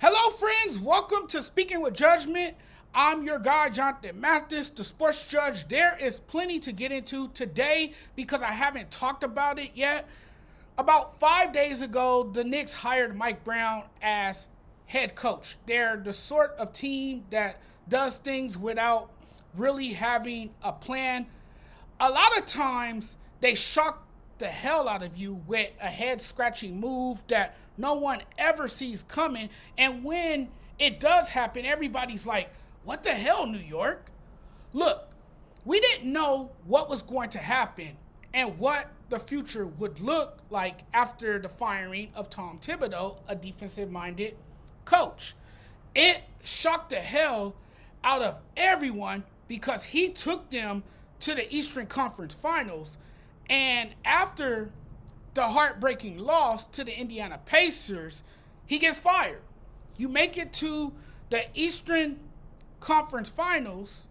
Hello, friends. Welcome to Speaking with Judgment. I'm your guy, Jonathan Mathis, the sports judge. There is plenty to get into today because I haven't talked about it yet. About 5 days ago, the Knicks hired Mike Brown as head coach. They're the sort of team that does things without really having a plan. A lot of times, they shock the hell out of you with a head scratching move that no one ever sees coming. And when it does happen, everybody's like, what the hell, New York? Look, we didn't know what was going to happen and what the future would look like after the firing of Tom Thibodeau, a defensive-minded coach. It shocked the hell out of everyone because he took them to the Eastern Conference Finals. And after the heartbreaking loss to the Indiana Pacers, he gets fired. You make it to the Eastern Conference Finals,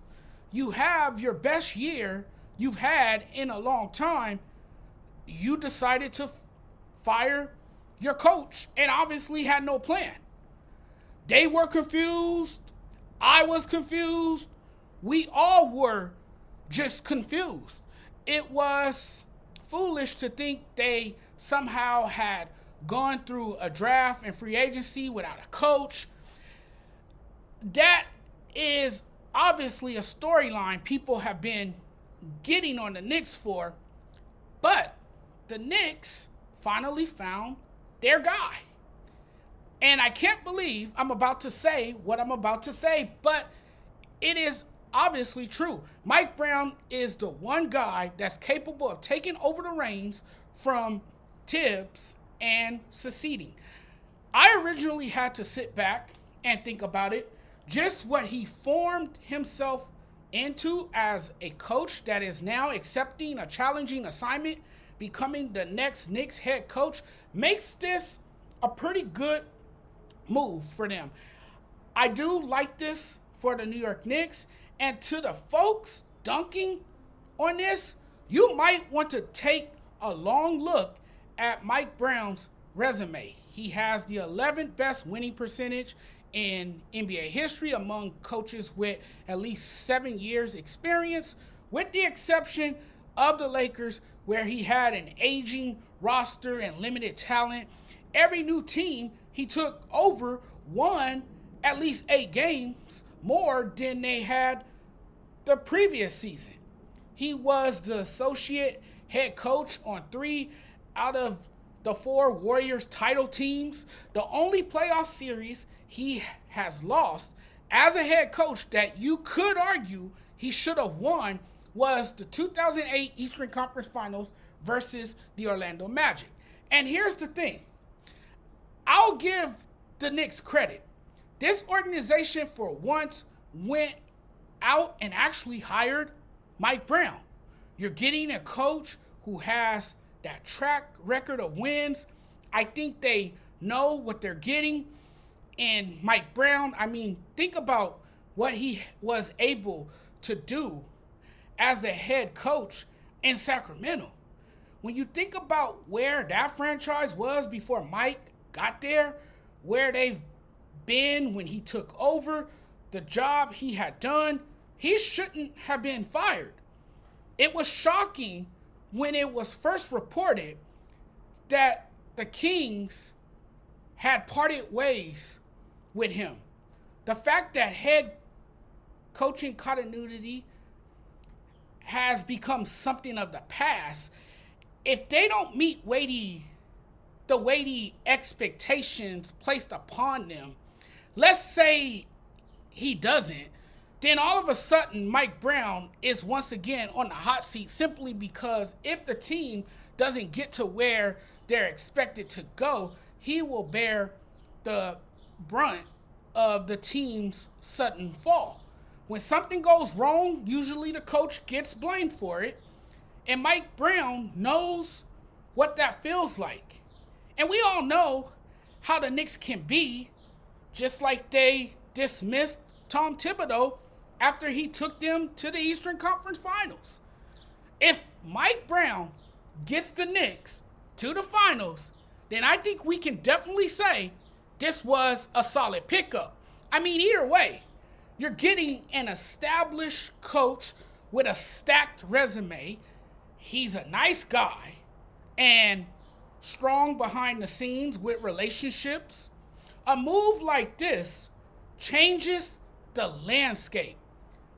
you have your best year you've had in a long time. You decided to fire your coach and obviously had no plan. They were confused. I was confused. We all were just confused. It was foolish to think they somehow had gone through a draft and free agency without a coach. That is obviously a storyline people have been getting on the Knicks for, but the Knicks finally found their guy. And I can't believe I'm about to say what I'm about to say, but it is obviously true. Mike Brown is the one guy that's capable of taking over the reins from Tibbs and succeeding. I originally had to sit back and think about it, just what he formed himself into as a coach that is now accepting a challenging assignment, becoming the next Knicks head coach, makes this a pretty good move for them. I do like this for the New York Knicks. And to the folks dunking on this, you might want to take a long look at Mike Brown's resume. He has the 11th best winning percentage in NBA history among coaches with at least 7 years experience, with the exception of the Lakers, where he had an aging roster and limited talent. Every new team he took over won at least 8 games more than they had the previous season. He was the associate head coach on 3 out of the 4 Warriors title teams. The only playoff series he has lost as a head coach that you could argue he should have won was the 2008 Eastern Conference Finals versus the Orlando Magic. And here's the thing. I'll give the Knicks credit. This organization for once went out and actually hired Mike Brown. You're getting a coach who has that track record of wins. I think they know what they're getting. And Mike Brown, think about what he was able to do as the head coach in Sacramento. When you think about where that franchise was before Mike got there, where they've been when he took over, the job he had done, he shouldn't have been fired. It was shocking when it was first reported that the Kings had parted ways with him. The fact that head coaching continuity has become something of the past, if they don't meet the weighty expectations placed upon them, let's say he doesn't, then all of a sudden Mike Brown is once again on the hot seat simply because if the team doesn't get to where they're expected to go, he will bear the brunt of the team's sudden fall. When something goes wrong, usually the coach gets blamed for it, and Mike Brown knows what that feels like. And we all know how the Knicks can be, just like they dismissed Tom Thibodeau after he took them to the Eastern Conference Finals. If Mike Brown gets the Knicks to the finals, then I think we can definitely say this was a solid pickup. I mean, either way, you're getting an established coach with a stacked resume. He's a nice guy and strong behind the scenes with relationships. A move like this changes the landscape.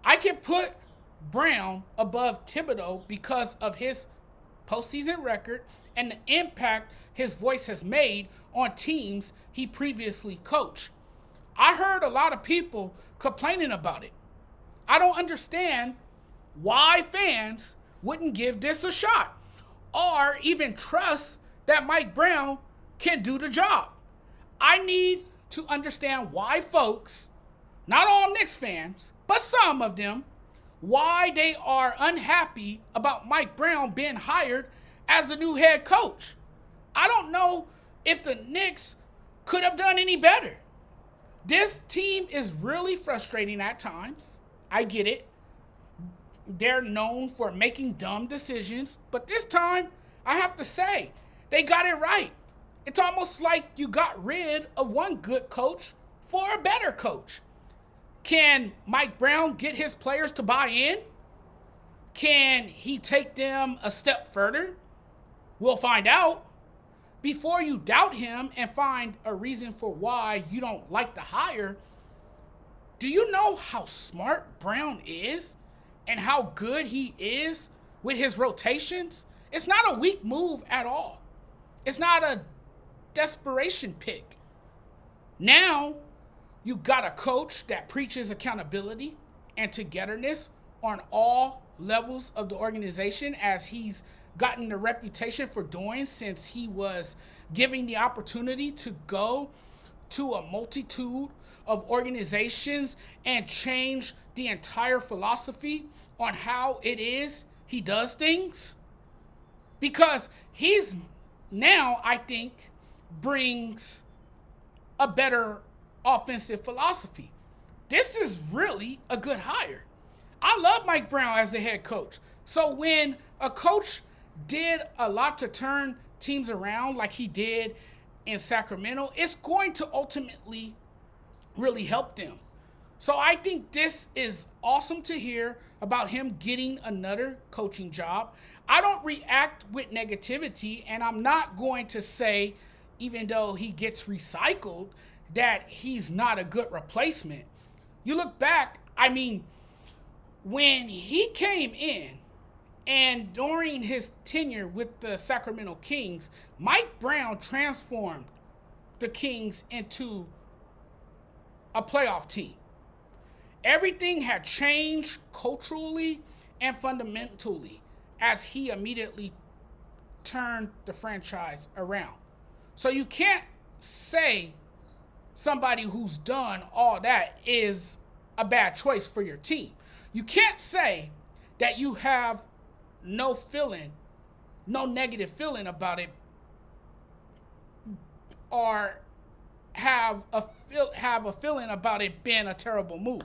I can put Brown above Thibodeau because of his postseason record and the impact his voice has made on teams he previously coached. I heard a lot of people complaining about it. I don't understand why fans wouldn't give this a shot or even trust that Mike Brown can do the job. I need to understand why folks, not all Knicks fans, but some of them, why they are unhappy about Mike Brown being hired as the new head coach. I don't know if the Knicks could have done any better. This team is really frustrating at times. I get it. They're known for making dumb decisions, but this time, I have to say, they got it right. It's almost like you got rid of one good coach for a better coach. Can Mike Brown get his players to buy in? Can he take them a step further? We'll find out. Before you doubt him and find a reason for why you don't like the hire, do you know how smart Brown is and how good he is with his rotations? It's not a weak move at all. It's not a desperation pick. Now, you got a coach that preaches accountability and togetherness on all levels of the organization, as he's gotten the reputation for doing since he was given the opportunity to go to a multitude of organizations and change the entire philosophy on how it is he does things. Because he's now, I think, brings a better offensive philosophy. This is really a good hire. I love Mike Brown as the head coach. So when a coach did a lot to turn teams around like he did in Sacramento, it's going to ultimately really help them. So I think this is awesome to hear about him getting another coaching job. I don't react with negativity, and I'm not going to say, even though he gets recycled, that he's not a good replacement. You look back, I mean, when he came in and during his tenure with the Sacramento Kings, Mike Brown transformed the Kings into a playoff team. Everything had changed culturally and fundamentally as he immediately turned the franchise around. So you can't say somebody who's done all that is a bad choice for your team. You can't say that you have no negative feeling about it, or have a feeling about it being a terrible move.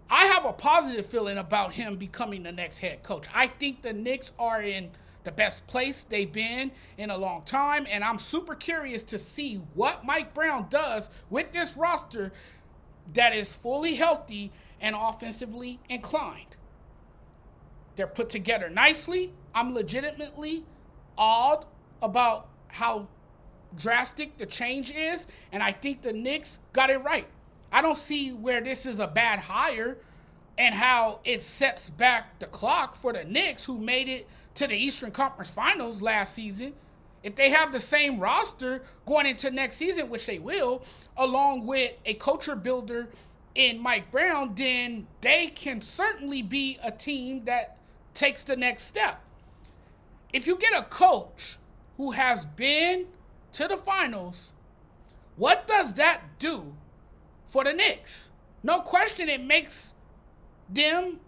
I have a positive feeling about him becoming the next head coach. I think the Knicks are in the best place they've been in a long time, and I'm super curious to see what Mike Brown does with this roster that is fully healthy and offensively inclined. They're put together nicely. I'm legitimately awed about how drastic the change is, and I think the Knicks got it right. I don't see where this is a bad hire and how it sets back the clock for the Knicks, who made it to the Eastern Conference Finals last season. If they have the same roster going into next season, which they will, along with a culture builder in Mike Brown, then they can certainly be a team that takes the next step. If you get a coach who has been to the finals, what does that do for the Knicks? No question, it makes them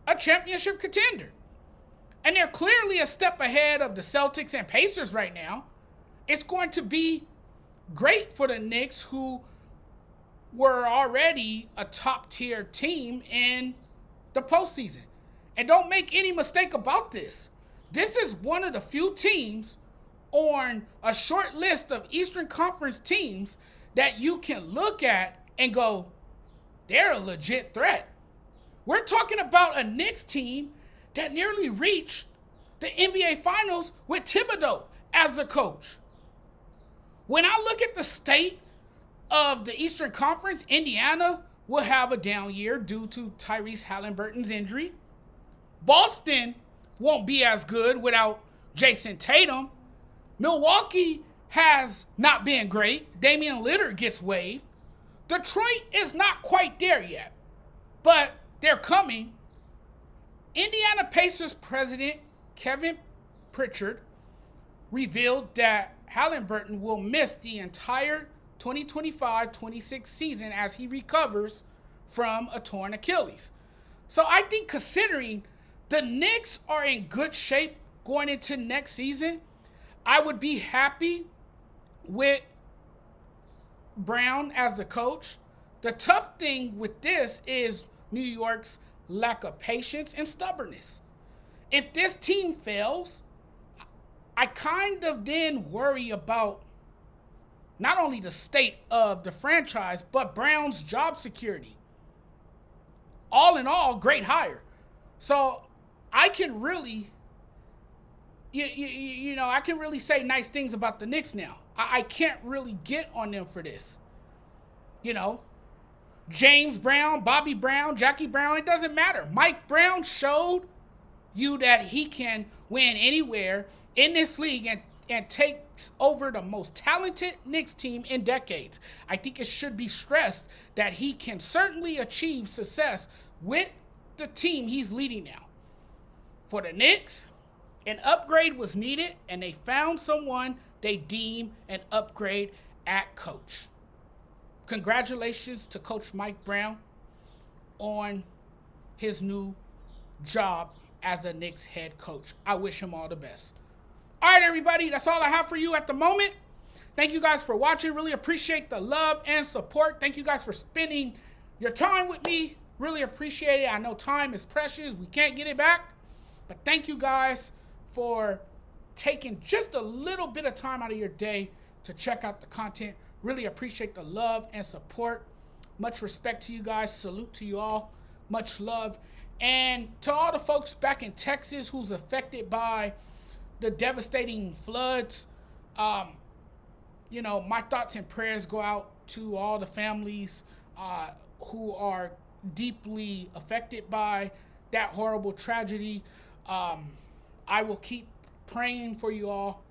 a championship contender. And they're clearly a step ahead of the Celtics and Pacers right now. It's going to be great for the Knicks, who were already a top-tier team in the postseason. And don't make any mistake about this. This is one of the few teams on a short list of Eastern Conference teams that you can look at and go, they're a legit threat. We're talking about a Knicks team that nearly reached the NBA Finals with Thibodeau as the coach. When I look at the state of the Eastern Conference, Indiana will have a down year due to Tyrese Halliburton's injury. Boston won't be as good without Jason Tatum. Milwaukee has not been great. Damian Lillard gets waived. Detroit is not quite there yet, but they're coming. Indiana Pacers president Kevin Pritchard revealed that Halliburton will miss the entire 2025-26 season as he recovers from a torn Achilles. So I think considering the Knicks are in good shape going into next season, I would be happy with Brown as the coach. The tough thing with this is New York's lack of patience and stubbornness. If this team fails, I kind of then worry about not only the state of the franchise, but Brown's job security. All in all, great hire. So I can really, I can really say nice things about the Knicks now. I can't really get on them for this. James Brown, Bobby Brown, Jackie Brown, it doesn't matter. Mike Brown showed you that he can win anywhere in this league and takes over the most talented Knicks team in decades. I think it should be stressed that he can certainly achieve success with the team he's leading now. For the Knicks, an upgrade was needed, and they found someone they deem an upgrade at coach. Congratulations to Coach Mike Brown on his new job as a Knicks head coach. I wish him all the best. All right, everybody, that's all I have for you at the moment. Thank you guys for watching. Really appreciate the love and support. Thank you guys for spending your time with me. Really appreciate it. I know time is precious. We can't get it back. But thank you guys for taking just a little bit of time out of your day to check out the content. Really appreciate the love and support. Much respect to you guys. Salute to you all. Much love. And to all the folks back in Texas who's affected by the devastating floods, my thoughts and prayers go out to all the families who are deeply affected by that horrible tragedy. I will keep praying for you all.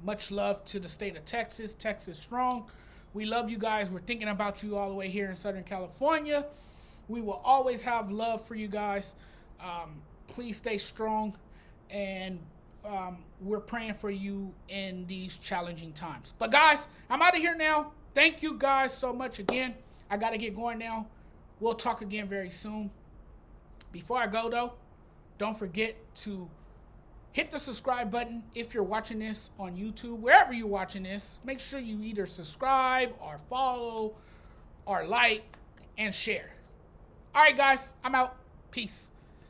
Much love to the state of Texas. Texas strong. We love you guys. We're thinking about you all the way here in Southern California. We will always have love for you guys. Please stay strong. And we're praying for you in these challenging times. But guys, I'm out of here now. Thank you guys so much again. I got to get going now. We'll talk again very soon. Before I go, though, don't forget to hit the subscribe button if you're watching this on YouTube. Wherever you're watching this, make sure you either subscribe or follow or like and share. All right, guys, I'm out. Peace.